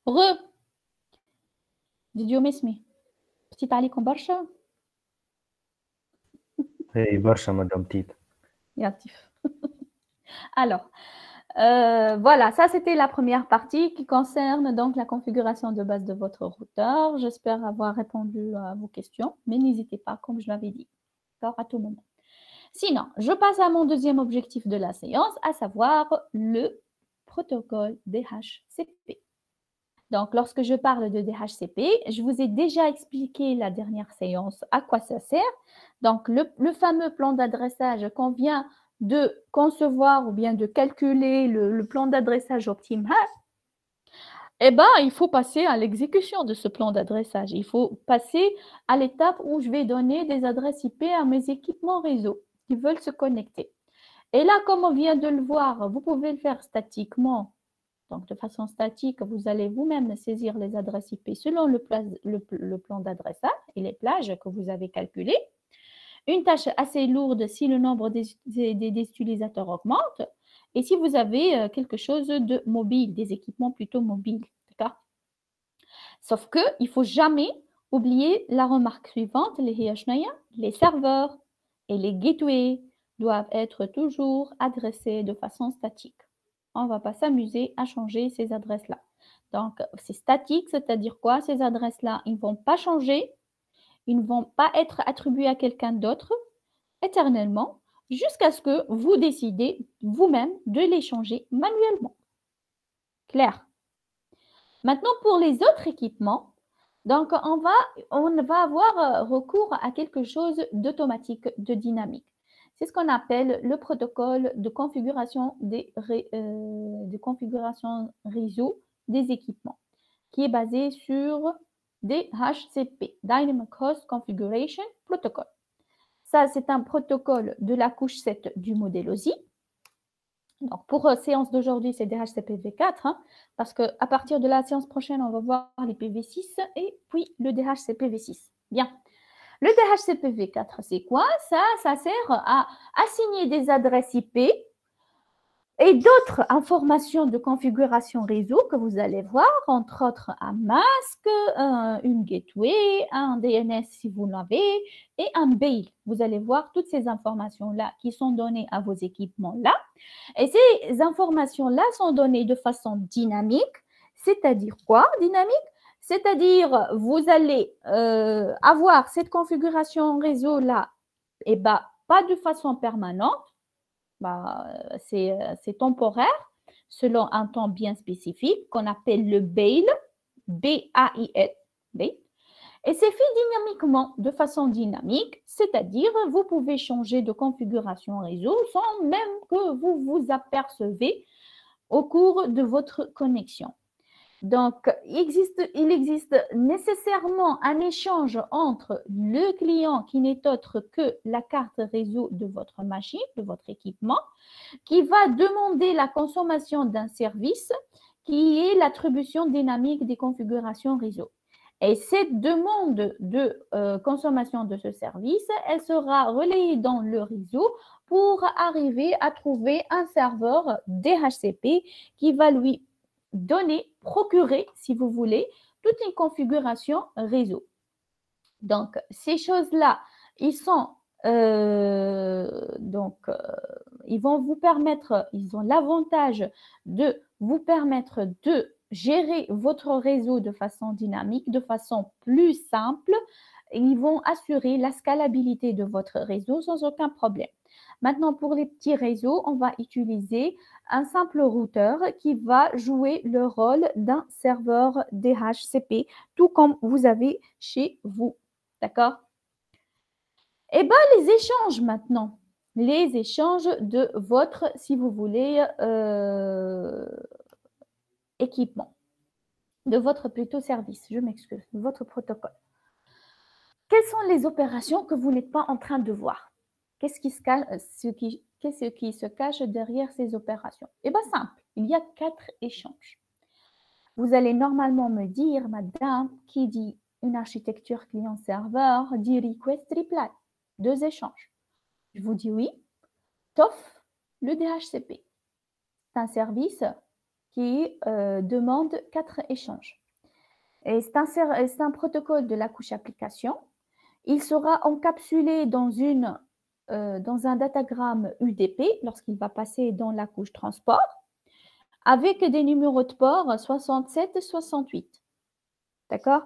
Re, did you miss me? Petit عليكم برشا. اي برشا مدام تيت. Négatif. Alors, voilà, ça c'était la première partie qui concerne donc la configuration de base de votre routeur. J'espère avoir répondu à vos questions, mais n'hésitez pas, comme je l'avais dit, d'accord, à tout moment. Sinon, je passe à mon deuxième objectif de la séance, à savoir le protocole DHCP. Donc, lorsque je parle de DHCP, je vous ai déjà expliqué la dernière séance à quoi ça sert. Donc, le fameux plan d'adressage qu'on vient de concevoir ou bien de calculer le plan d'adressage optimal, eh ben, il faut passer à l'exécution de ce plan d'adressage. Il faut passer à l'étape où je vais donner des adresses IP à mes équipements réseau qui veulent se connecter. Et là, comme on vient de le voir, vous pouvez le faire statiquement. Donc, de façon statique, vous allez vous-même saisir les adresses IP selon le plan d'adressage et les plages que vous avez calculées. Une tâche assez lourde si le nombre des utilisateurs augmente et si vous avez quelque chose de mobile, des équipements plutôt mobiles. D'accord? Sauf qu'il ne faut jamais oublier la remarque suivante, les serveurs et les gateways doivent être toujours adressés de façon statique. On ne va pas s'amuser à changer ces adresses-là. Donc, c'est statique, c'est-à-dire quoi? Ces adresses-là, ils ne vont pas changer, ils ne vont pas être attribuées à quelqu'un d'autre éternellement, jusqu'à ce que vous décidez vous-même de les changer manuellement. Clair? Maintenant, pour les autres équipements, donc on va avoir recours à quelque chose d'automatique, de dynamique. C'est ce qu'on appelle le protocole de configuration réseau des équipements, qui est basé sur DHCP, Dynamic Host Configuration Protocol. Ça, c'est un protocole de la couche 7 du modèle OSI. Donc, pour séance d'aujourd'hui, c'est DHCP-V4, hein, parce qu'à partir de la séance prochaine, on va voir les PV6 et puis le DHCP-V6. Bien. Le DHCP-V4, c'est quoi? Ça sert à assigner des adresses IP et d'autres informations de configuration réseau que vous allez voir, entre autres un masque, une gateway, un DNS si vous l'avez, et un bail. Vous allez voir toutes ces informations-là qui sont données à vos équipements-là. Et ces informations-là sont données de façon dynamique, c'est-à-dire quoi? Dynamique, c'est-à-dire vous allez avoir cette configuration réseau-là, et ben, pas de façon permanente, bah, c'est temporaire, selon un temps bien spécifique qu'on appelle le bail, B-A-I-L, bail. Et c'est fait dynamiquement, de façon dynamique, c'est-à-dire vous pouvez changer de configuration réseau sans même que vous vous apercevez au cours de votre connexion. Donc, il existe nécessairement un échange entre le client qui n'est autre que la carte réseau de votre machine, de votre équipement, qui va demander la consommation d'un service qui est l'attribution dynamique des configurations réseau. Et cette demande de consommation de ce service, elle sera relayée dans le réseau pour arriver à trouver un serveur DHCP qui va lui donner, procurer, si vous voulez, toute une configuration réseau. Donc, ces choses-là, ils sont ils vont vous permettre, ils ont l'avantage de vous permettre de gérer votre réseau de façon dynamique, de façon plus simple. Et ils vont assurer la scalabilité de votre réseau sans aucun problème. Maintenant, pour les petits réseaux, on va utiliser un simple routeur qui va jouer le rôle d'un serveur DHCP, tout comme vous avez chez vous. D'accord? Eh bien, les échanges maintenant. Les échanges de votre, si vous voulez, équipement. De votre plutôt service, je m'excuse, de votre protocole. Quelles sont les opérations que vous n'êtes pas en train de voir? Qu'est-ce qui se cache derrière ces opérations? Eh bien, simple, il y a 4 échanges. Vous allez normalement me dire, madame, qui dit une architecture client-serveur, dit request-reply. 2 échanges. Je vous dis oui, sauf le DHCP. C'est un service qui demande 4 échanges. Et c'est un protocole de la couche application. Il sera encapsulé dans un datagramme UDP lorsqu'il va passer dans la couche transport avec des numéros de port 67 et 68. D'accord?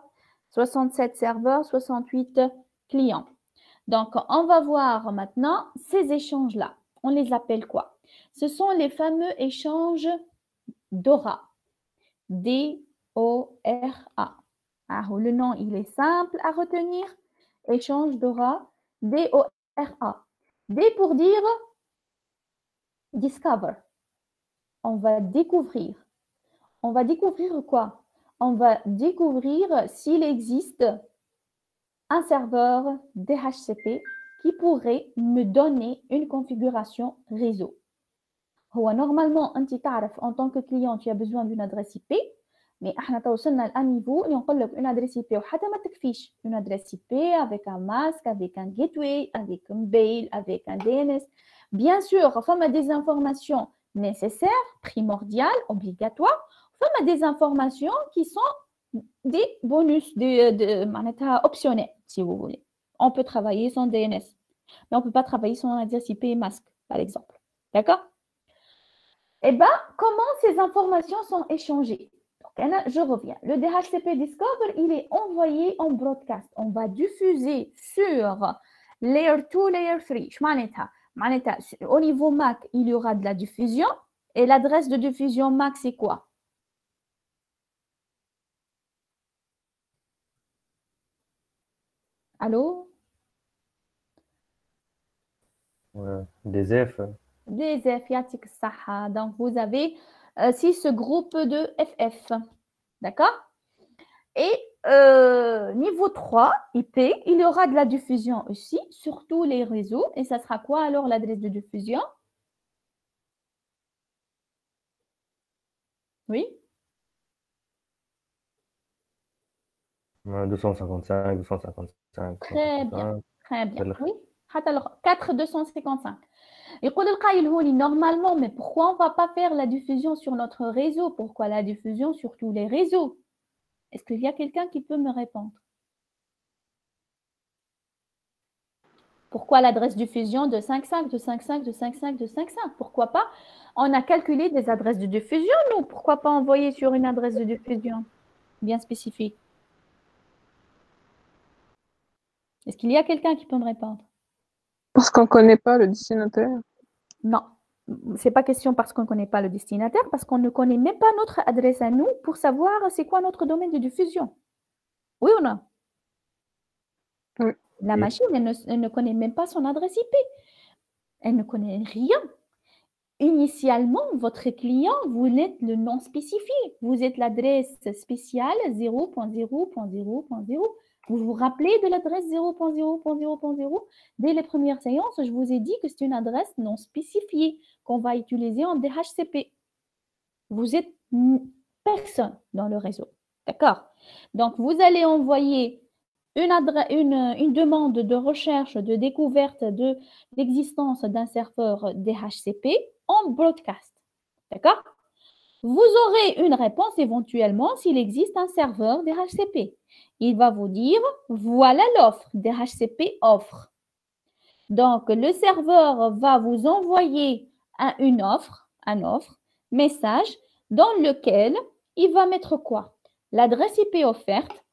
67 serveurs, 68 clients. Donc, on va voir maintenant ces échanges-là. On les appelle quoi? Ce sont les fameux échanges DORA. D-O-R-A. Alors, le nom, il est simple à retenir. Échange DORA. D-O-R-A. D pour dire discover. On va découvrir. On va découvrir quoi? On va découvrir s'il existe un serveur DHCP qui pourrait me donner une configuration réseau. Normalement, en tant que client, tu as besoin d'une adresse IP, mais احنا توصلنا à un niveau اللي نقول لك une adresse IP وحتى ما تكفيش une adresse IP avec un masque, avec un gateway, avec un mail, avec un DNS. Bien sûr, il y a des informations nécessaires, primordiales, obligatoires. Il y a des informations qui sont des bonus, optionnels, si vous voulez. On peut travailler sans DNS, mais on ne peut pas travailler sans adresse IP et masque, par exemple. D'accord? Eh bien, comment ces informations sont échangées? Donc, je reviens. Le DHCP Discover, il est envoyé en broadcast. On va diffuser sur Layer 2, Layer 3. Au niveau MAC, il y aura de la diffusion. Et l'adresse de diffusion MAC, c'est quoi? Allô? Des F. Des F, yatik saha. Donc, vous avez 6 groupes de FF. D'accord? Et niveau 3, IP, il y aura de la diffusion aussi sur tous les réseaux. Et ça sera quoi alors l'adresse de diffusion? Oui? 255, 255. Très bien, très bien. tel- Oui, 4255. يقول القائل هوني normalement, mais pourquoi on ne va pas faire la diffusion sur notre réseau? Pourquoi la diffusion sur tous les réseaux? Est-ce qu'il y a quelqu'un qui peut me répondre? Pourquoi l'adresse diffusion de 5.5, de 5.5, de 5.5, de 5.5? Pourquoi pas? On a calculé des adresses de diffusion, nous. Pourquoi pas envoyer sur une adresse de diffusion bien spécifique? Est-ce qu'il y a quelqu'un qui peut me répondre? Parce qu'on ne connaît pas le destinataire. Non, c'est pas question parce qu'on ne connaît pas le destinataire, parce qu'on ne connaît même pas notre adresse à nous pour savoir c'est quoi notre domaine de diffusion. Oui ou non? Oui. La machine, elle ne connaît même pas son adresse IP. Elle ne connaît rien. Initialement, votre client, vous êtes le nom spécifié. Vous êtes l'adresse spéciale 0.0.0.0. Vous vous rappelez de l'adresse 0.0.0.0? Dès les premières séances, je vous ai dit que c'est une adresse non spécifiée qu'on va utiliser en DHCP. Vous êtes personne dans le réseau. D'accord? Donc, vous allez envoyer une demande de recherche, de découverte de l'existence d'un serveur DHCP en broadcast. D'accord? Vous aurez une réponse éventuellement s'il existe un serveur DHCP. Il va vous dire, voilà l'offre, DHCP offre. Donc, le serveur va vous envoyer un offre, message, dans lequel il va mettre quoi? L'adresse IP offerte,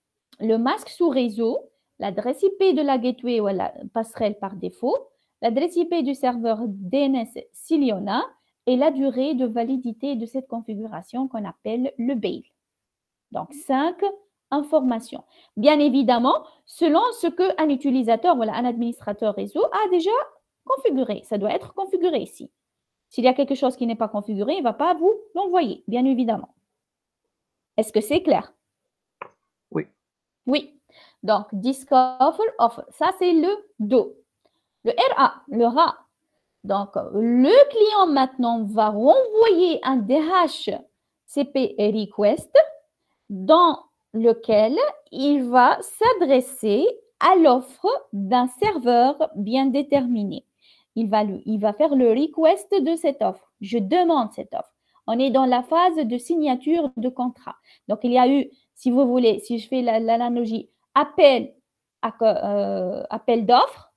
le masque sous réseau, l'adresse IP de la gateway ou la passerelle par défaut, l'adresse IP du serveur DNS s'il y en a, et la durée de validité de cette configuration qu'on appelle le bail. Donc, 5 informations. Bien évidemment, selon ce qu'un utilisateur ou un administrateur réseau a déjà configuré. Ça doit être configuré ici. S'il y a quelque chose qui n'est pas configuré, il ne va pas vous l'envoyer, bien évidemment. Est-ce que c'est clair? Oui. Oui. Donc, discover, offer. Ça, c'est le DO. Le RA, le RA. Donc, le client maintenant va renvoyer un DHCP request dans lequel il va s'adresser à l'offre d'un serveur bien déterminé. Il va faire le request de cette offre. Je demande cette offre. On est dans la phase de signature de contrat. Donc, il y a eu, si vous voulez, si je fais l'analogie, appel d'offres,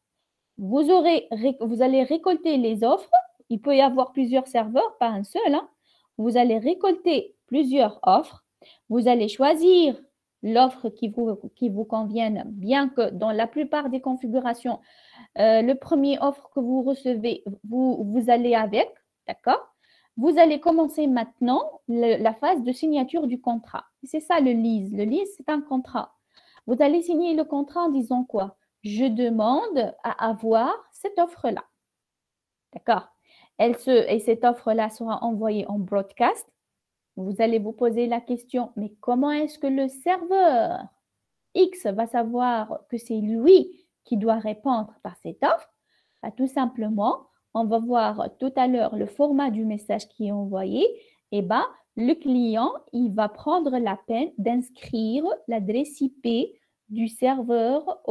vous allez récolter les offres. Il peut y avoir plusieurs serveurs, pas un seul. Hein. Vous allez récolter plusieurs offres. Vous allez choisir l'offre qui vous convienne, bien que dans la plupart des configurations, le premier offre que vous recevez, vous allez avec, d'accord? Vous allez commencer maintenant la phase de signature du contrat. C'est ça le lease. Le lease, c'est un contrat. Vous allez signer le contrat en disant quoi? Je demande à avoir cette offre-là. D'accord? Et cette offre-là sera envoyée en broadcast. Vous allez vous poser la question, mais comment est-ce que le serveur X va savoir que c'est lui qui doit répondre par cette offre? Tout simplement, on va voir tout à l'heure le format du message qui est envoyé. Et le client, il va prendre la peine d'inscrire l'adresse IP du serveur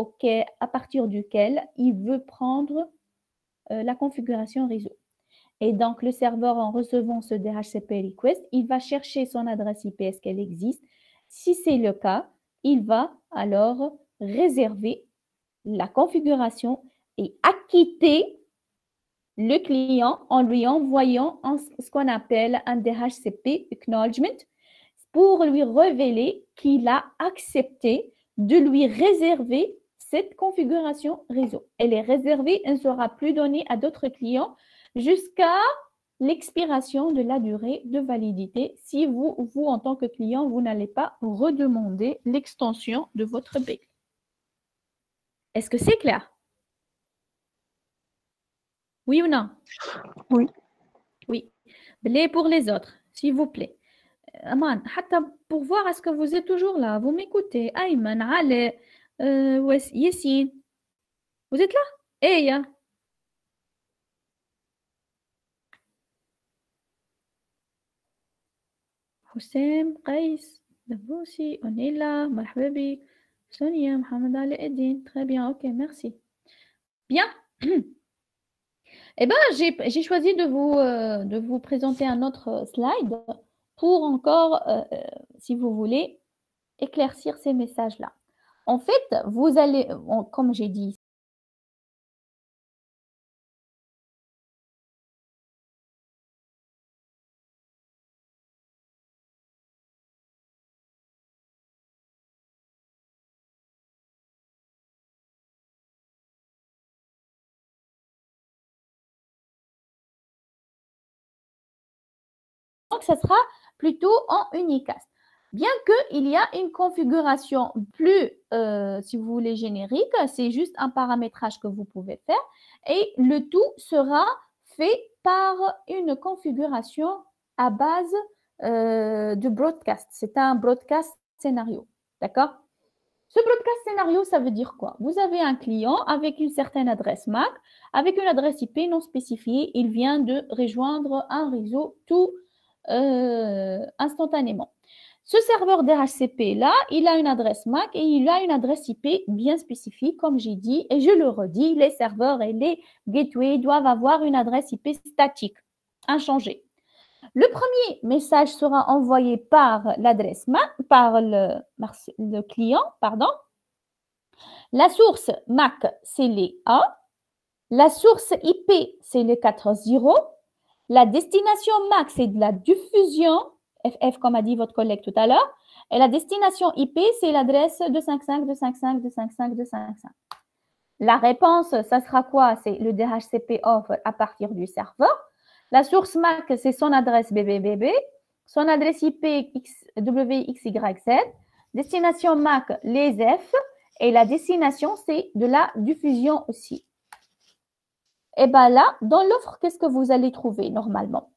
à partir duquel il veut prendre la configuration réseau. Et donc, le serveur, en recevant ce DHCP request, il va chercher son adresse IP, est-ce qu'elle existe? Si c'est le cas, il va alors réserver la configuration et acquitter le client en lui envoyant ce qu'on appelle un DHCP acknowledgement pour lui révéler qu'il a accepté de lui réserver cette configuration réseau. Elle est réservée, elle ne sera plus donnée à d'autres clients jusqu'à l'expiration de la durée de validité si vous, en tant que client, vous n'allez pas redemander l'extension de votre BIC. Est-ce que c'est clair? Oui ou non? Oui. Oui. Mais pour les autres, s'il vous plaît. Aman, pour voir est-ce que vous êtes toujours là, vous m'écoutez. Ayman, Ale, Yassine. Vous êtes là? Eya. Houssem, Qais, vous aussi, on est là. Marhaba bik. Sonia, Mohamed Ali Eddin. Très bien, ok, merci. Bien. Eh bien, j'ai choisi de vous présenter un autre slide pour encore, si vous voulez, éclaircir ces messages-là. En fait, vous allez, comme j'ai dit, donc ça sera plutôt en unicast. Bien qu'il y a une configuration plus, si vous voulez, générique, c'est juste un paramétrage que vous pouvez faire et le tout sera fait par une configuration à base de broadcast. C'est un broadcast scénario, d'accord? Ce broadcast scénario, ça veut dire quoi? Vous avez un client avec une certaine adresse MAC, avec une adresse IP non spécifiée. Il vient de rejoindre un réseau tout instantanément. Ce serveur DHCP-là, il a une adresse MAC et il a une adresse IP bien spécifique, comme j'ai dit. Et je le redis, les serveurs et les gateways doivent avoir une adresse IP statique, inchangée. Le premier message sera envoyé par l'adresse MAC, par le client, pardon. La source MAC, c'est les A. La source IP, c'est les 4.0. La destination MAC, c'est de la diffusion, FF, comme a dit votre collègue tout à l'heure. Et la destination IP, c'est l'adresse 255, 255, 255, 255. La réponse, ça sera quoi? C'est le DHCP offer à partir du serveur. La source MAC, c'est son adresse BBBB, son adresse IP WXYZ, destination MAC, les F, et la destination, c'est de la diffusion aussi. Et bien là, dans l'offre, qu'est-ce que vous allez trouver normalement?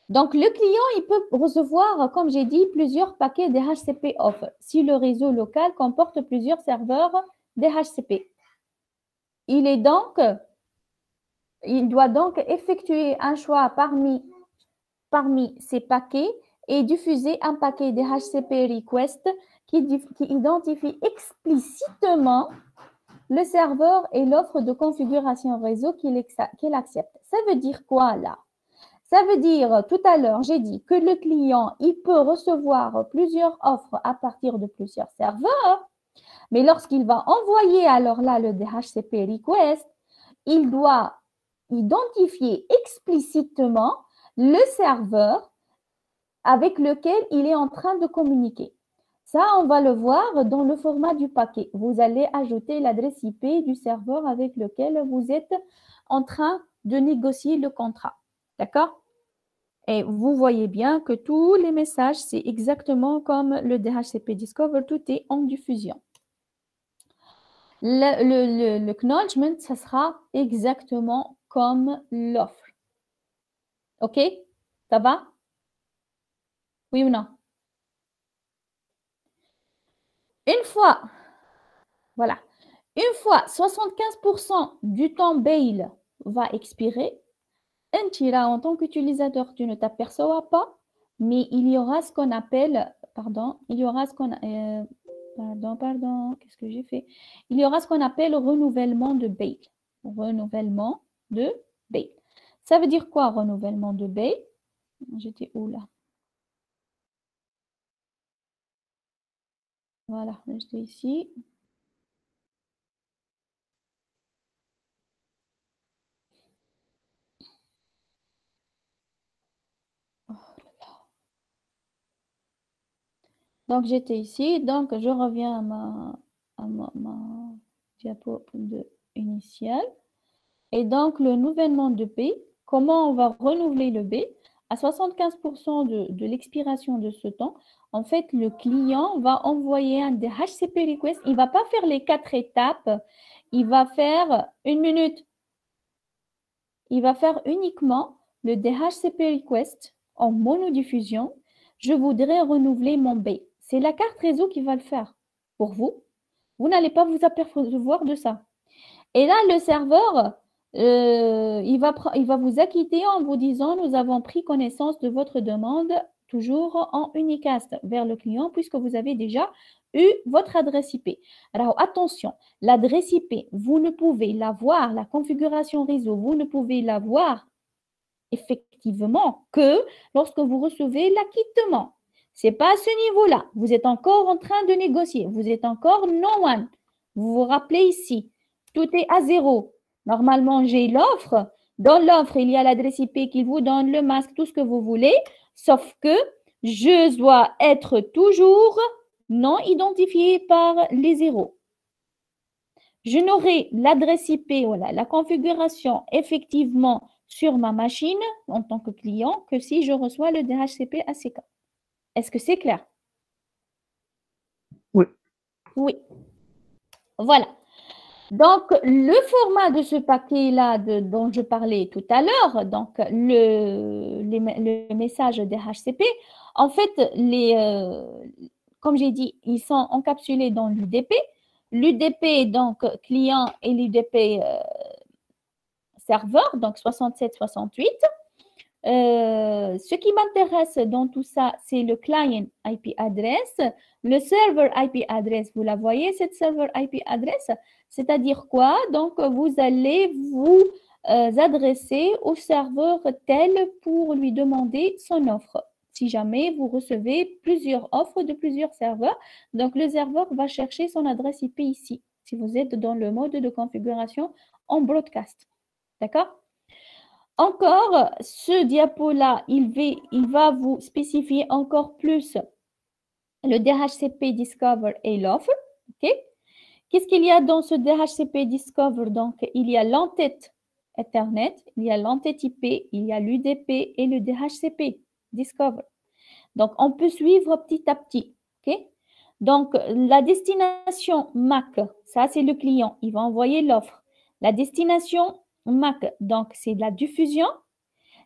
Donc, le client, il peut recevoir, comme j'ai dit, plusieurs paquets DHCP offer si le réseau local comporte plusieurs serveurs DHCP. Il doit donc effectuer un choix parmi ces paquets et diffuser un paquet DHCP request qui identifie explicitement le serveur et l'offre de configuration réseau qu'il accepte. Ça veut dire quoi là? Ça veut dire, tout à l'heure, j'ai dit que le client, il peut recevoir plusieurs offres à partir de plusieurs serveurs, mais lorsqu'il va envoyer alors là le DHCP request, il doit identifier explicitement le serveur avec lequel il est en train de communiquer. Ça, on va le voir dans le format du paquet. Vous allez ajouter l'adresse IP du serveur avec lequel vous êtes en train de négocier le contrat. D'accord? Et vous voyez bien que tous les messages, c'est exactement comme le DHCP Discover, tout est en diffusion. Le acknowledgement, ça sera exactement comme l'offre. OK? Ça va? Oui ou non? Une fois, voilà, une fois 75% du temps bail va expirer, en tant qu'utilisateur, tu ne t'aperçois pas, mais il y aura ce qu'on appelle, qu'est-ce que j'ai fait? Il y aura ce qu'on appelle renouvellement de bail. Renouvellement de bail. Ça veut dire quoi, renouvellement de bail? J'étais où là? Voilà, j'étais ici. Donc, j'étais ici. Donc, je reviens à ma diapo initiale. Et donc, le renouvellement de B, comment on va renouveler le B? À 75% de l'expiration de ce temps, en fait, le client va envoyer un DHCP request. Il ne va pas faire les 4 étapes. Il va faire 1 minute. Il va faire uniquement le DHCP request en monodiffusion. Je voudrais renouveler mon B. C'est la carte réseau qui va le faire pour vous. Vous n'allez pas vous apercevoir de ça. Et là, le serveur, il va vous acquitter en vous disant, nous avons pris connaissance de votre demande, toujours en unicast vers le client, puisque vous avez déjà eu votre adresse IP. Alors, attention, l'adresse IP, vous ne pouvez la voir, la configuration réseau, vous ne pouvez la voir effectivement que lorsque vous recevez l'acquittement. Ce n'est pas à ce niveau-là. Vous êtes encore en train de négocier. Vous êtes encore no one. Vous vous rappelez ici, tout est à zéro. Normalement, j'ai l'offre. Dans l'offre, il y a l'adresse IP qui vous donne, le masque, tout ce que vous voulez, sauf que je dois être toujours non identifié par les zéros. Je n'aurai l'adresse IP, voilà, la configuration effectivement sur ma machine en tant que client que si je reçois le DHCP ACK. Est-ce que c'est clair? Oui. Oui. Voilà. Donc, le format de ce paquet-là dont je parlais tout à l'heure, donc le message DHCP, en fait, comme j'ai dit, ils sont encapsulés dans l'UDP. L'UDP, donc client, et l'UDP serveur, donc 67-68. Ce qui m'intéresse dans tout ça, c'est le client IP address. Le server IP address, vous la voyez, cette server IP address, c'est-à-dire quoi? Donc, vous allez vous adresser au serveur tel pour lui demander son offre. Si jamais vous recevez plusieurs offres de plusieurs serveurs, donc le serveur va chercher son adresse IP ici, si vous êtes dans le mode de configuration en broadcast. D'accord? Encore, ce diapo-là, il va vous spécifier encore plus le DHCP Discover et l'offre. Okay? Qu'est-ce qu'il y a dans ce DHCP Discover? Donc, il y a l'entête Ethernet, il y a l'entête IP, il y a l'UDP et le DHCP Discover. Donc, on peut suivre petit à petit. Okay? Donc, la destination MAC, ça c'est le client, il va envoyer l'offre. La destination MAC, donc c'est de la diffusion.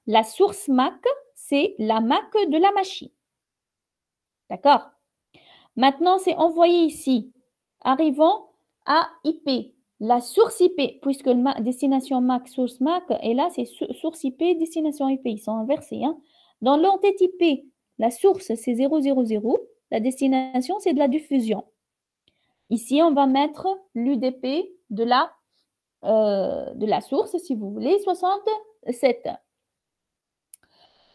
La source MAC, c'est la MAC de la machine. D'accord? Maintenant, c'est envoyé ici. Arrivons à IP. La source IP, puisque destination MAC, source MAC, et là, c'est source IP, destination IP. Ils sont inversés. Hein? Dans l'entête IP, la source, c'est 000. La destination, c'est de la diffusion. Ici, on va mettre l'UDP de la source, si vous voulez, 67.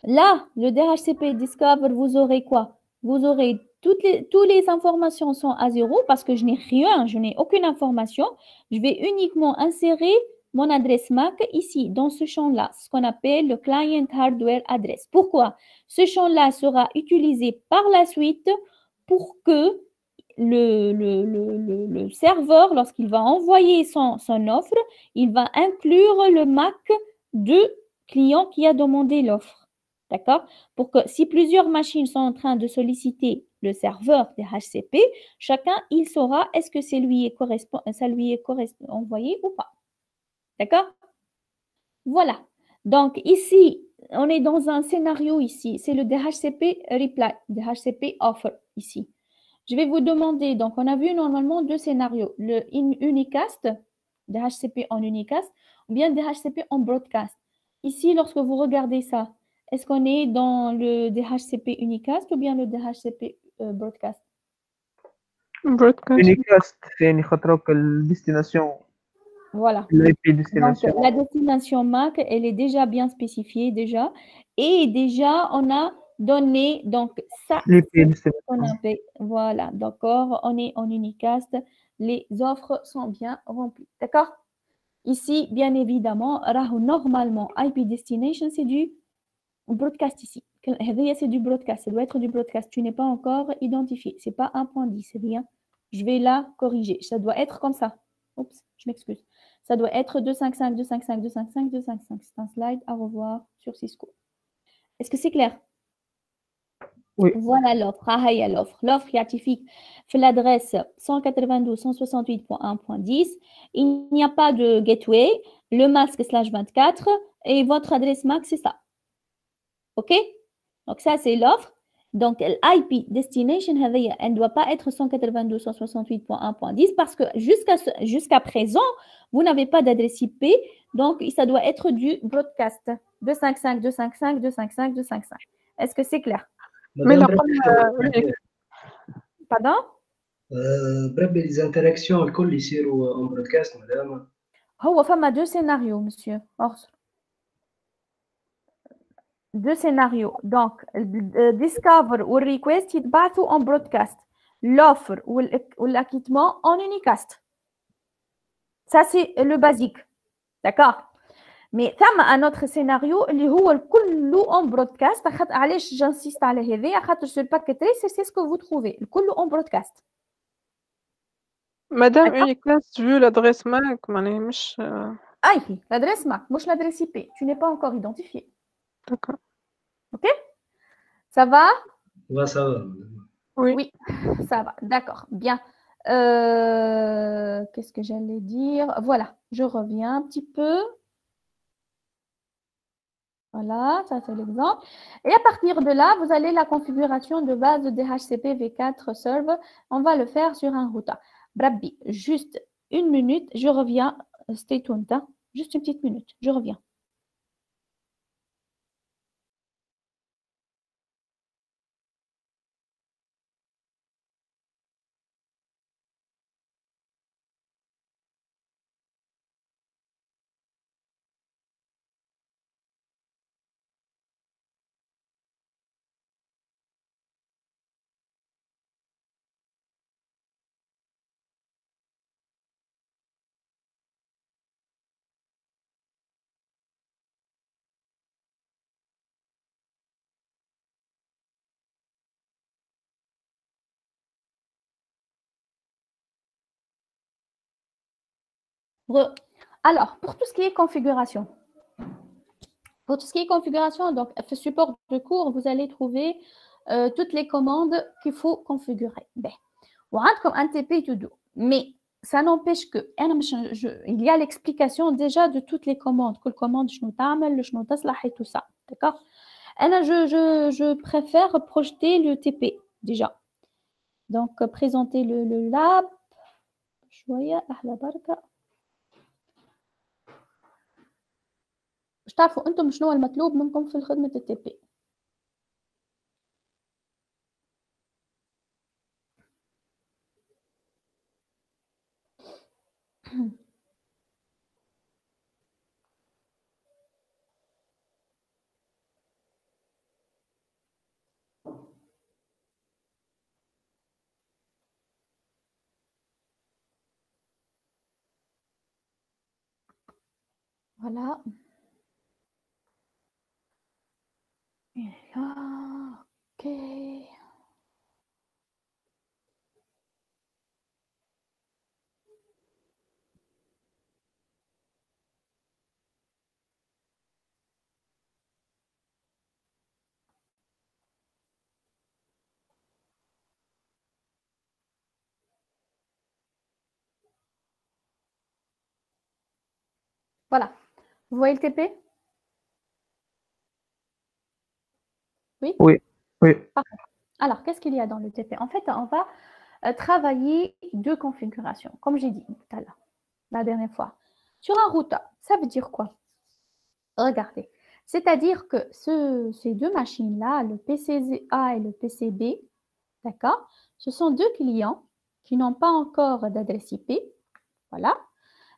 Là, le DHCP Discover, vous aurez quoi? Vous aurez toutes les informations sont à zéro parce que je n'ai rien, je n'ai aucune information. Je vais uniquement insérer mon adresse MAC ici, dans ce champ-là, ce qu'on appelle le Client Hardware Address. Pourquoi? Ce champ-là sera utilisé par la suite pour que le serveur, lorsqu'il va envoyer son offre, il va inclure le MAC du client qui a demandé l'offre. D'accord? Pour que si plusieurs machines sont en train de solliciter le serveur des HCP, chacun, il saura est-ce que ça lui est envoyé ou pas. D'accord? Voilà. Donc ici, on est dans un scénario ici. C'est le DHCP reply, DHCP offer ici. Je vais vous demander, donc on a vu normalement deux scénarios, le unicast, DHCP en unicast, ou bien DHCP en broadcast. Ici, lorsque vous regardez ça, est-ce qu'on est dans le DHCP unicast ou bien le DHCP broadcast? broadcast. unicast يعني خاطرك الديستناسيون Voilà. الاي بي Donc, ديستناسيون la destination MAC, elle est déjà bien spécifiée déjà. Et déjà, on a donné, donc ça, الاي بي on ديستناسيون a fait. Voilà, d'accord, on est en unicast. Les offres sont bien remplies. D'accord? Ici, bien évidemment, normalement, IP destination, c'est du broadcast ici. C'est du broadcast, ça doit être du broadcast. Tu n'es pas encore identifié. Ce n'est pas 1.10, c'est rien. Je vais la corriger. Ça doit être comme ça. Oups, je m'excuse. Ça doit être 255, 255, 255, 255. C'est un slide à revoir sur Cisco. Est-ce que c'est clair? Oui. Voilà l'offre. Ah, il y a l'offre. L'offre scientifique fait l'adresse 192.168.1.10. Il n'y a pas de gateway. Le masque /24 et votre adresse MAC, c'est ça. OK? Donc, ça, c'est l'offre. Donc, l'IP destination, elle ne doit pas être 192.168.1.10 parce que jusqu'à présent, vous n'avez pas d'adresse IP. Donc, ça doit être du broadcast 255, 255, 255, 255. Est-ce que c'est clair? Mais la Pardon? بربي ليزانتراكسيون الكل يصيروا اون برودكاست مدام. هو فما deux scénarios, monsieur. Deux scénarios. Donc, Discover ou Request يتبعثوا en broadcast. L'offre ou l'acquittement en unicast. Ça, c'est le basique. D'accord? Mais ثم un autre scénario اللي هو الكل en broadcast. علاش j'insiste على هذايا خاطر sur le packet tracer c'est ce que vous trouvez. الكل en broadcast. Madame D'accord. Unicast, vu l'adresse MAC, معناها مش IP, l'adresse MAC, مش l'adresse IP. Tu n'es pas encore identifié. d'accord. OK? Ça va? Ça va. Oui. Oui, ça va. D'accord. Bien. Qu'est-ce que j'allais dire? Voilà, je reviens un petit peu. Voilà, ça c'est l'exemple. Et à partir de là, vous allez la configuration de base de DHCP V4 Server. On va le faire sur un routeur. Brabbi, juste une minute, je reviens. Stay tuned, hein. Juste une petite minute, je reviens. Alors, pour tout ce qui est configuration. Pour tout ce qui est configuration, donc, ce support de cours, vous allez trouver toutes les commandes qu'il faut configurer. Ben, comme un TP to do. Mais ça n'empêche que, il y a l'explication déjà de toutes les commandes. Que commande, je et tout ça. D'accord? Je préfère projeter le TP déjà. Donc, présenter le lab. شوية أحلى بركة. مش تعرفوا أنتم شنو المطلوب منكم في خدمة التي بي Voilà. Et là, ok. Voilà. Vous voyez le TP? Oui? Oui, oui, Parfait. Alors, qu'est-ce qu'il y a dans le TP? En fait, on va travailler deux configurations, comme j'ai dit tout à l'heure, la dernière fois. Sur un routeur, ça veut dire quoi? Regardez. C'est-à-dire que ces deux machines-là, le PCA et le PCB, d'accord, ce sont deux clients qui n'ont pas encore d'adresse IP. Voilà.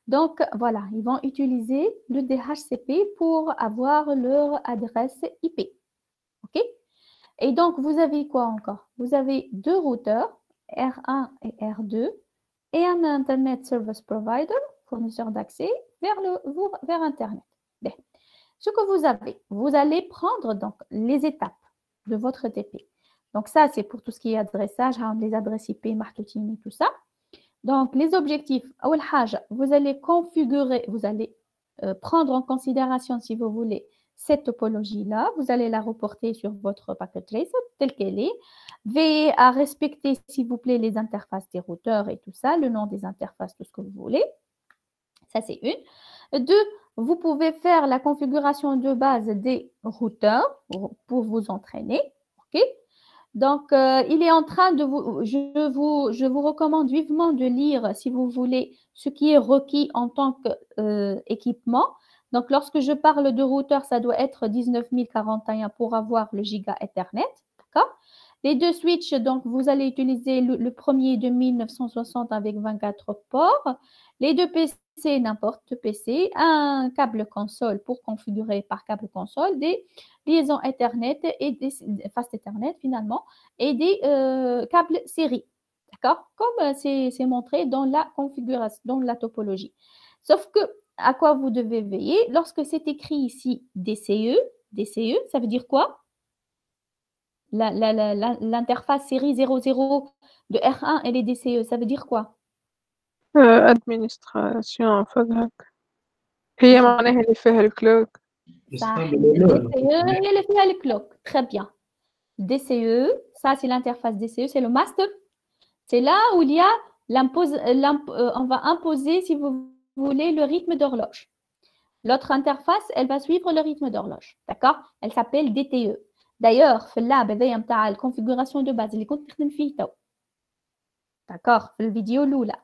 Donc, voilà, ils vont utiliser le DHCP pour avoir leur adresse IP. OK? Et donc, vous avez quoi encore? Vous avez deux routeurs, R1 et R2, et un Internet Service Provider, fournisseur d'accès, vers Internet. Bien. Ce que vous allez prendre donc les étapes de votre TP. Donc, ça, c'est pour tout ce qui est adressage, les adresses IP, marketing et tout ça. Donc, les objectifs, vous allez configurer, vous allez prendre en considération, si vous voulez, cette topologie-là. Vous allez la reporter sur votre packet tracer telle qu'elle est. Veillez à respecter, s'il vous plaît, les interfaces des routeurs et tout ça, le nom des interfaces, tout ce que vous voulez. Ça, c'est une. Deux, vous pouvez faire la configuration de base des routeurs pour vous entraîner. OK? Donc, il est en train de je vous recommande vivement de lire, si vous voulez, ce qui est requis en tant qu'équipement. Donc, lorsque je parle de routeur, ça doit être 19041 pour avoir le giga Ethernet. D'accord? Les deux switches, donc, vous allez utiliser le premier de 1960 avec 24 ports. Les deux PC, n'importe PC. Un câble console pour configurer par câble console. Des liaisons Ethernet et des fast Ethernet finalement et des câbles série. D'accord? Comme c'est montré dans la configuration, dans la topologie. Sauf que, à quoi vous devez veiller? Lorsque c'est écrit ici DCE, ça veut dire quoi? L'interface série 00 de R1 et les DCE, ça veut dire quoi? administration فقط هي معناها اللي فيها الكلوك صح. يستعمل النور. DCE هي اللي فيها الكلوك. Très bien. DCE, ça c'est l'interface DCE, c'est le master. C'est là où il y a on va imposer, si vous voulez, le rythme d'horloge. L'autre interface, elle va suivre le rythme d'horloge. D'accord? Elle s'appelle DTE. D'ailleurs, في اللعبة هذيا نتاع الconfiguration de base اللي كنت نخدم فيه تو. d'accord? في الفيديو الأولى.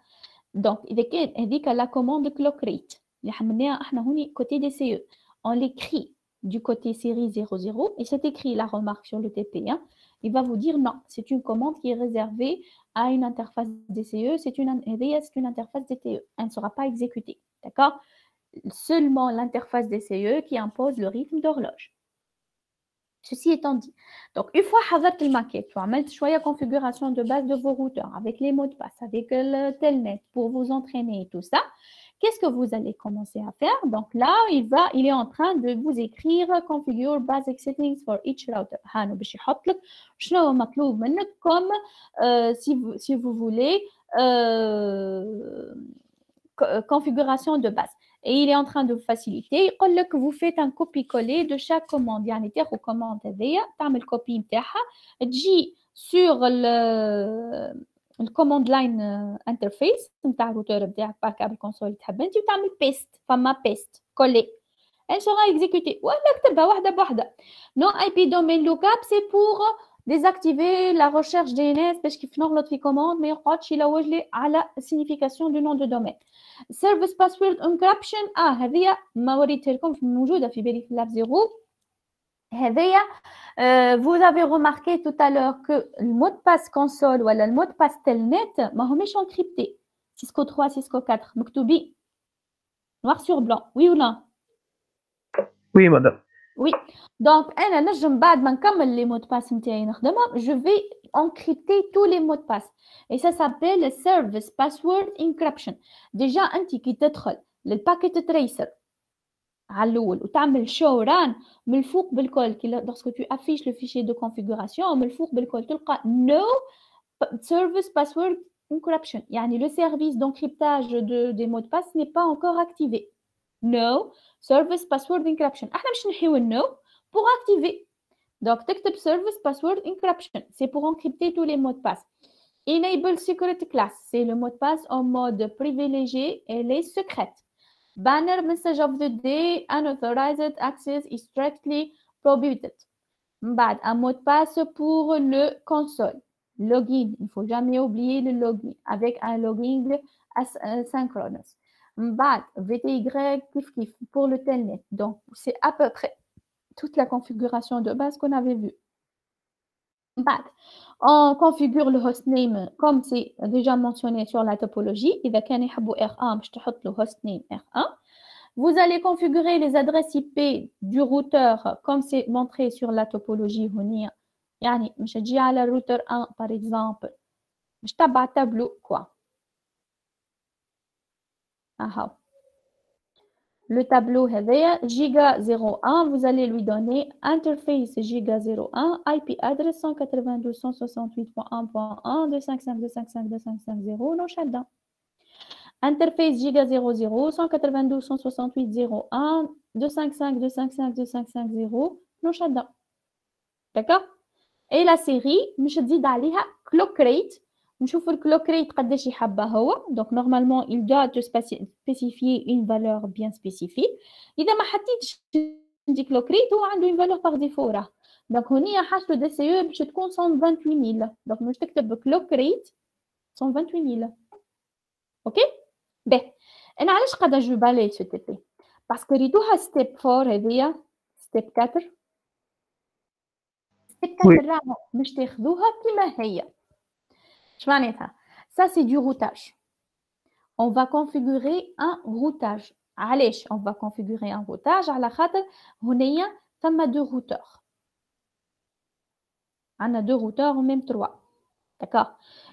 Donc, إذا كان هذيك la commande clock rate اللي حملناها احنا هوني côté DCE. On l'écrit du côté série 00 et c'est écrit la remarque sur le TP. Hein. Il va vous dire non, c'est une commande qui est réservée à une interface DCE, c'est une interface DTE. Elle ne sera pas exécutée. D'accord? Seulement l'interface DCE qui impose le rythme d'horloge. Ceci étant dit, donc une fois حضرت الماquette, tu as شوية configuration de base de vos routeurs avec les mots de passe, avec le telnet pour vous entraîner et tout ça. Qu'est-ce que vous allez commencer à faire? Donc là, il est en train de vous écrire configure basic settings for each router. هانو باش يحط لك شنو مطلوب منك comme si vous voulez configuration de base. Et il est en train de vous faciliter. Il dit que vous faites un copier-coller de chaque commande. يعني تاخذ commande هذيا تعمل copie نتاعها تجي sur le command line interface نتاع الروتور نتاعك par câble console تحب انت وتعمل paste فما paste coller. Elle sera exécutée. ولا اكتبها واحده بواحده. No IP domain lookup c'est pour désactiver la recherche DNS باش كيف نغلط في commande ما يقعدش يلوج لي على signification du nom de domaine. Service password encryption هذه ما وريتها لكمش موجوده في بالي في اللاب زيرو. هذه vous avez remarqué tout à l'heure que le mot de passe console ولا le mot de passe telnet ما هماش encrypté. Cisco 3, Cisco 4 مكتوبين noir sur blanc. Oui ou non? Oui, madame. Oui. Donc انا نجم بعد ما نكمل les mots de passe نتاعي نخدمهم je vais encrypter tous les mots de passe et ça s'appelle service password encryption. Déjà انت كي تدخل للباكيت تريسر على الاول وتعمل show run من الفوق بالكل lorsque tu affiches le fichier de configuration من الفوق بالكل تلقى no service password encryption يعني le service d'encryptage des mots de passe n'est pas encore activé. No service password encryption. احنا مش نحيو no pour activer. Donc تكتب service password encryption. C'est pour encrypter tous les mots de passe. Enable secret class. C'est le mot de passe en mode privilégié et les secrètes. Banner message of the day unauthorized access is strictly prohibited. بعد un mot de passe pour le console. Login, il ne faut jamais oublier le login avec un login asynchronous. بعد VTY kif pour le telnet. Donc c'est à peu près toute la configuration de base qu'on avait vue. بعد on configure le hostname comme c'est déjà mentionné sur la topologie. إذا كان يحبوا R1 باش تحط له hostname R1. Vous allez configurer les adresses IP du routeur comme c'est montré sur la topologie هنا. يعني مش تجي على الروتر 1 par exemple باش تبع tableau quoi. Aha. Le tableau هذايا giga 01 vous allez lui donner interface giga 01 IP address 192.168.1.1 255.255.255.0 non interface giga 00 192.168.0.1 255.255.255.0 non shutdown. D'accord. Et la série مش تزيد عليها clock rate. نشوف الclock rate قداش يحبها هو. Donc normalement il doit te spécifier une valeur bien spécifique. إذا ما حطيتش عندي clock rate هو عنده une valeur par défaut راه. Donc هنا حاجته DCE باش تكون 128.000. Donc مش تكتب clock rate 128.000. OK. Ben أنا علاش قاعدة جو بالي ce TP parce que ريدوها step 4 هذيا step 4 step 4 راه مش تاخذوها كما هي. اش معناتها ça c'est du routage. On va configurer un routage. علاش on va configurer un routage على خاطر هنايا ثما deux routeurs. عندنا deux routeurs ou même trois. D'accord.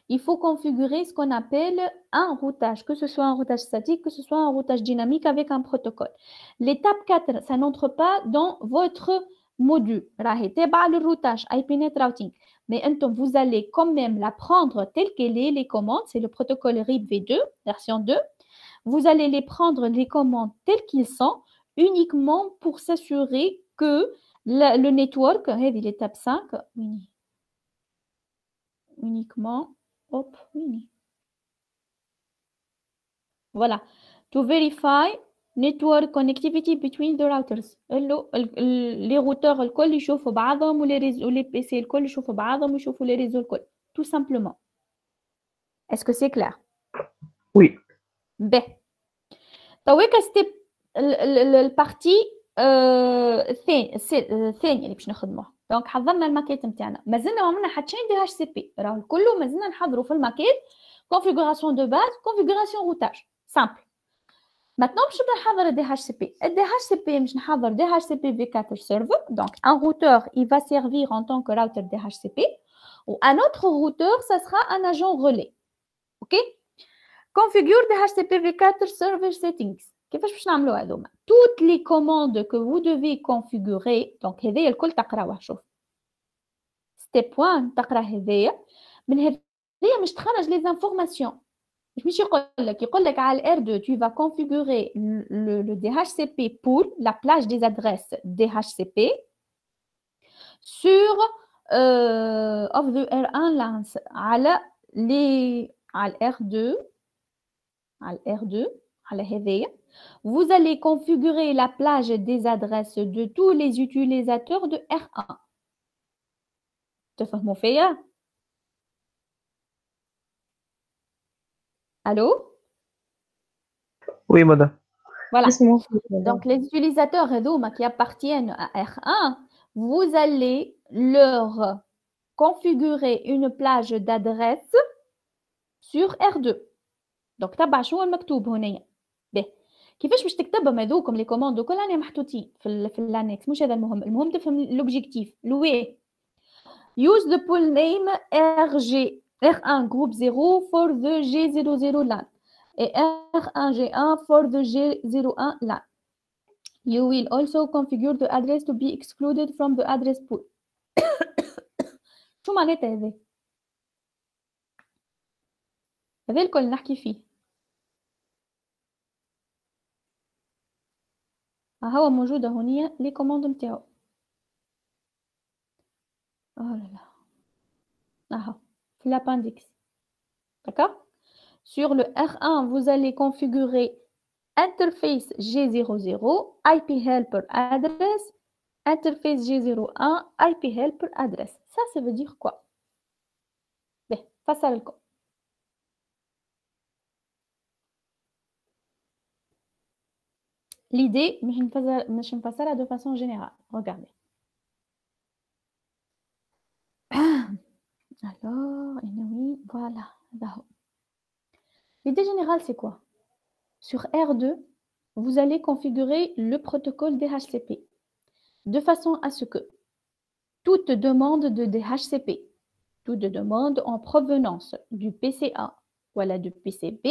Il faut configurer ce qu'on appelle un routage, que ce soit un routage statique, que ce soit un routage dynamique avec un protocole. L'étape 4, ça n'entre pas dans votre module. راهي تابعة للroutage IPNet routing. Mais vous allez quand même la prendre telle qu'elle est, les commandes, c'est le protocole RIP V2, version 2. Vous allez les prendre, les commandes telles qu'ils sont, uniquement pour s'assurer que le network, l'étape 5, uniquement, hop, voilà, to verify network connectivity between the routers. Les routeurs الكل يشوفوا بعضهم les PC الكل يشوفوا بعضهم ويشوفوا les réseaux الكل. Tout simplement. Est-ce que c'est clair? Oui. Ben. تويك ستيب البارتي الثانية اللي باش نخدموها. دونك حضرنا الماكيت نتاعنا مازلنا ما عملنا حتى شيء دي اتش سي بي راهو كله مازلنا نحضروا في الماكيت configuration de base configuration routage simple. Maintenant باش نحضر دي اتش سي بي. الدي اتش سي بي باش نحضر دي اتش سي بي في 4 serveur. Donc un routeur il va servir en tant que router DHCP ou un autre routeur ça sera un agent relais. OK. Configure DHCP v4 server settings. كيفاش باش نعملوا هذوما؟ Toutes les commandes que vous devez configurer. Donc هذايا الكل تقراوه. شوف. Step 1 تقرا هذايا. من هذايا مش تخرج les informations. مش يقول لك على R2 tu vas configurer le DHCP pool, la plage des adresses DHCP sur of the R1 lance على R2 على هذايا. Vous allez configurer la plage des adresses de tous les utilisateurs de R1. تفهموا فيا؟ Allô? Oui, madame. Voilà. Donc, les utilisateurs qui appartiennent à R1, vous allez leur configurer une plage d'adresse sur R2. Donc, تبع شو المكتوب هنا. به. كيفاش باش تكتبهم هذوكم لي كوموند وكل راني محطوطين في الانكس مش هذا المهم. المهم تفهم l'objectif. لوي. Use the pool name R1 group 0 for the G00 LAN et R1G1 for the G01 LAN. You will also configure the address to be excluded from the address pool. شو معناتها هذا؟ هذا الكل نحكي فيه. هو موجودة هونية لي كوموند نتاعو. لا لا. في l'appendix. D'accord? Sur le R1, vous allez configurer interface G00, IP helper address, interface G01, IP helper address. Ça veut dire quoi? Bien, face à l'écran. L'idée, je ne passe pas de façon générale. Regardez. Alors, oui, voilà. L'idée générale, c'est quoi? Sur R2, vous allez configurer le protocole DHCP de façon à ce que toute demande de DHCP, toute demande en provenance du PCA ou du PCB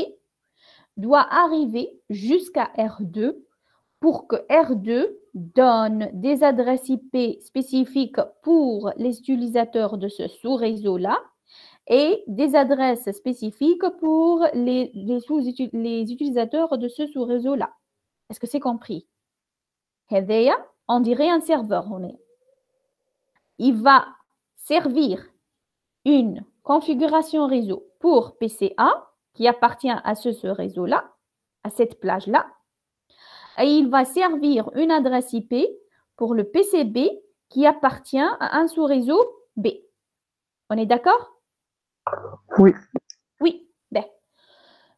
doit arriver jusqu'à R2 pour que R2 donne des adresses IP spécifiques pour les utilisateurs de ce sous-réseau-là et des adresses spécifiques pour les utilisateurs de ce sous-réseau-là. Est-ce que c'est compris? On dirait un serveur. Il va servir une configuration réseau pour PCA qui appartient à ce réseau-là, à cette plage-là. Et il va servir une adresse IP pour le PCB qui appartient à un sous-réseau B. On est d'accord? Oui. Oui. Ben.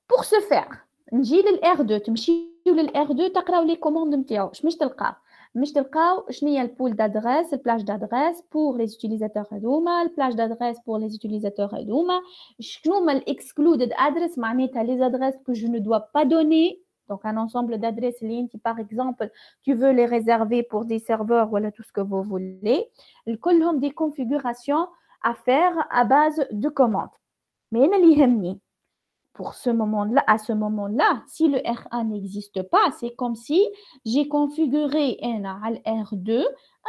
Pour ce faire, نجي للR2 تمشيو للR2 تقراو لي كوموند نتاعو مش تلقاو شنو هي البول d'adresse, البلاج d'adresse pour les utilisateurs هذوما, البلاج d'adresse pour les utilisateurs هذوما, شنو هما الاكسكلودد ادرس معناتها les adresses que je ne dois pas donner. Donc, un ensemble d'adresses lignes qui, par exemple, tu veux les réserver pour des serveurs, voilà tout ce que vous voulez. Ils ont des configurations à faire à base de commandes. Mais pour ce moment-là, à ce moment-là, si le R1 n'existe pas, c'est comme si j'ai configuré à R2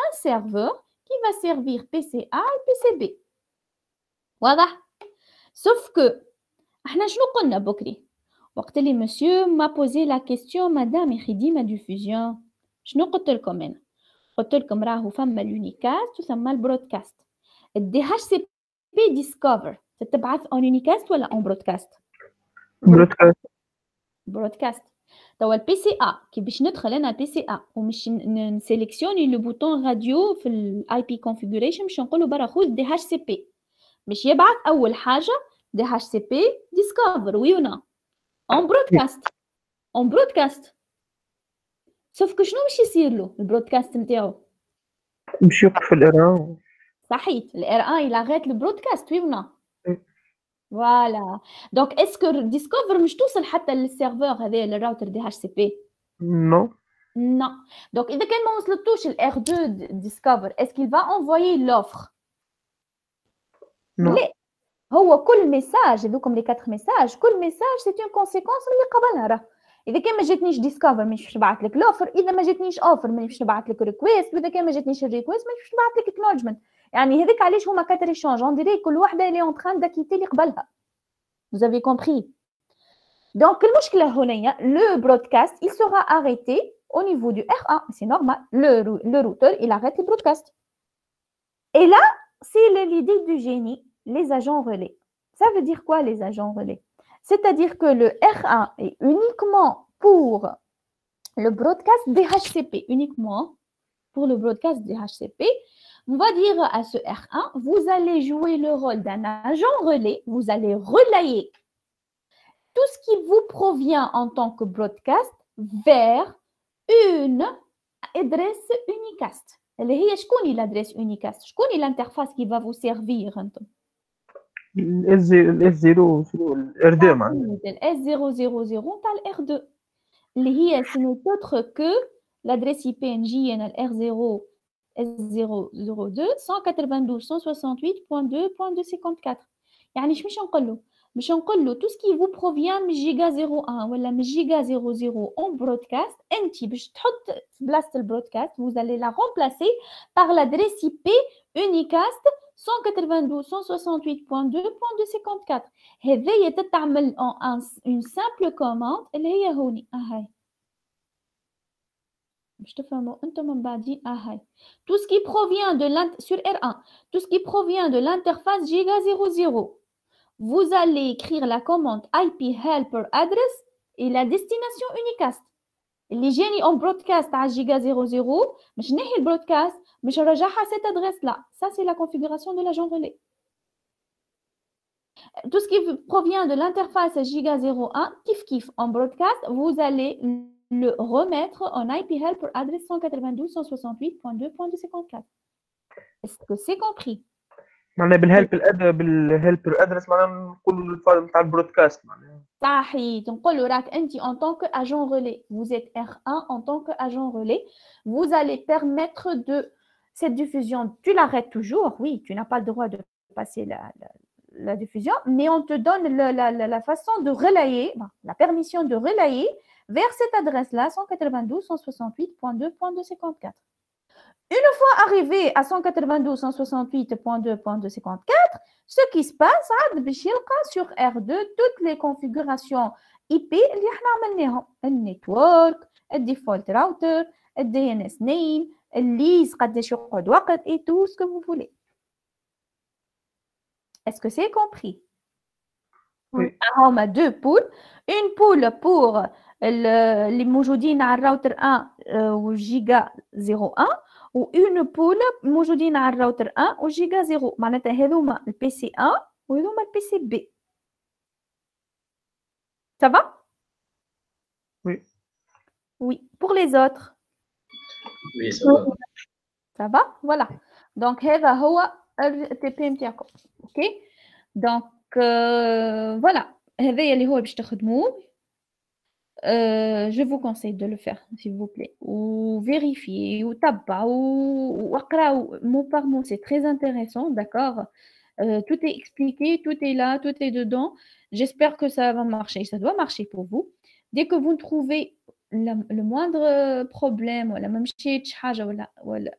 un serveur qui va servir PCA et PCB. Voilà. Sauf que, احنا شنو قلنا بكري؟ وقت اللي monsieur m'a posé la question madame خديمة diffusion شنو قلت لكم أنا؟ قلت لكم راهو فما اليونيكاست وثما البرودكاست. الدي اتش سي بي ديسكفر تتبعث اون يونيكاست ولا اون برودكاست؟ برودكاست. توا البي سي ا كي باش ندخل انا البي سي ا ومش نسيليكسيوني لو بوتون راديو في الاي بي كونفيغوريشن باش نقولوا برا خذ دي اتش سي بي باش يبعث اول حاجه دي اتش سي بي ديسكفر ويونا اون برودكاست سوف كو شنو باش يصير له البرودكاست نتاعو؟ باش يوقف الار. صحيح الار ان يلغيت البرودكاست ويونا. فوالا دونك اسكو ديسكفر مش توصل حتى للسيرفور هذا للراوتر دي اتش سي بي؟ نو دونك اذا كان ما وصلتوش الار 2 ديسكفر اسكو va envoyer l'offre؟ لا هو كل ميساج هذوكم لي 4 ميساج كل ميساج سي اون كونسيكونس اللي قبلها راه اذا كان ما جاتنيش ديسكفر مش باش نبعث لك الاوفر، اذا ما جاتنيش اوفر مش باش نبعث لك ريكويست، واذا كان ما جاتنيش الريكويست مش باش نبعث لك اكنولجمنت. يعني هذيك علاش هما 4 ايشونج اون ديري كل وحده لي اون تران داكيتي اللي قبلها. Vous avez compris. Donc المشكله هنايا le broadcast il sera arrêté au niveau du R1, c'est normal. Le routeur il arrête le broadcast. Et là c'est l'idée du génie, les agents relais. Ça veut dire quoi les agents relais? C'est-à-dire que le R1 est uniquement pour le broadcast DHCP, uniquement pour le broadcast DHCP. On va dire à ce R1, vous allez jouer le rôle d'un agent relais, vous allez relayer tout ce qui vous provient en tant que broadcast vers une adresse unicast. اللي هي شكون l'adresse unicast? شكون l'interface qui va vous servir انتم؟ S0 R2 معناها S000 تاع R2 اللي هي ce n'est autre que l'adresse IP نجي انا R0 S002 192.168.2.254. يعني اش باش نقول له؟ باش نقول tout ce qui vous provient من جيجا 01 ولا من جيجا 00 en broadcast انت باش تحط في بلاصه البرودكاست vous allez la remplacer par l'adresse IP unicast 192.168.2.254 هذه تتعمل en une simple commande اللي هي هوني هاي باش تفهموا انتم من بعدين هاي tout ce qui provient de sur R1 tout ce qui provient de l'interface giga 00 vous allez écrire la commande IP helper address et la destination unicast اللي جاني en broadcast à giga 00 مش نحي البرودكاست مش نرجعها cette adresse là ça c'est la configuration de l'agent relais tout ce qui provient de l'interface giga 01 kif en broadcast vous allez le remettre en IP helper address 192.168.2.254 est-ce que c'est compris معناها بالهيلبر ادرس معناها نقولوا الفايل نتاع البرودكاست معناها صحيح نقولوا راك انت en tant que agent relais vous êtes R1 en tant que agent relais vous allez permettre de cette diffusion tu l'arrêtes toujours oui tu n'as pas le droit de passer la diffusion mais on te donne la façon de relayer la permission de relayer vers cette adresse là 192.168.2.254 Une fois arrivé à 192.168.2.254, ce qui se passe, sur R2 toutes les configurations IP اللي احنا عملناهم النتورك الديفولت راوتر الDNS name الليز قداش يقعد وقت et tout ce que vous voulez. Est-ce que c'est compris? Oui. On a deux poules. Une poule pour les موجودين على الراوتر 1 وجيجا 01 وune poule موجودين على الراوتر 1 وجيجا 0 معناتها هذوما البي سي 1 وهذوما البي سي بي. Ça va? Oui. Oui. Pour les autres? Oui, ça va. Ça va? Voilà. Donc هذا هو الTP نتاعكم. OK? Donc voilà. هذايا اللي هو باش تخدموه. Je vous conseille de le faire, s'il vous plaît. Ou vérifier, ou taper, ou mot par mot. C'est très intéressant, d'accord? Tout est expliqué, tout est là, tout est dedans. J'espère que ça va marcher. Ça doit marcher pour vous. Dès que vous trouvez le moindre problème, ou la même chose, ou une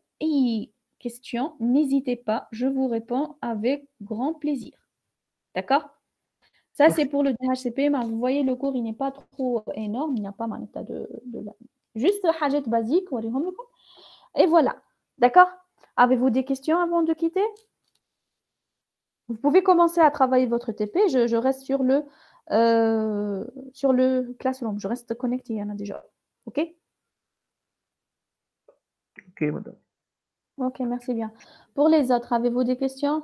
question, n'hésitez pas. Je vous réponds avec grand plaisir. D'accord? Ça, c'est pour le DHCP, mais vous voyez, le cours, il n'est pas trop énorme. Il n'y a pas mal de juste حاجات basiques. Et voilà. D'accord? Avez-vous des questions avant de quitter? Vous pouvez commencer à travailler votre TP. Je reste sur le classroom. Je reste connecté. Il y en a déjà. OK? Ok, madame. OK, merci bien. Pour les autres, avez-vous des questions?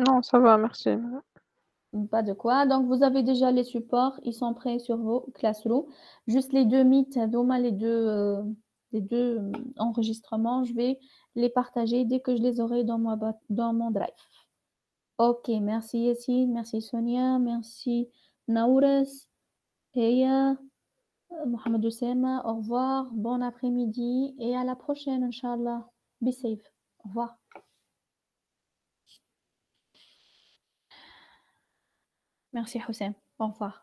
Non, ça va, merci. Pas de quoi. Donc, vous avez déjà les supports. Ils sont prêts sur vos classrooms. Juste les deux meets, les deux enregistrements, je vais les partager dès que je les aurai dans mon drive. Ok, merci Yassine, merci Sonia, merci Naoures, Heya, Mohamed Oussema. Au revoir, bon après-midi et à la prochaine, Inch'Allah. Be safe. Au revoir. Merci Houssem. Au revoir.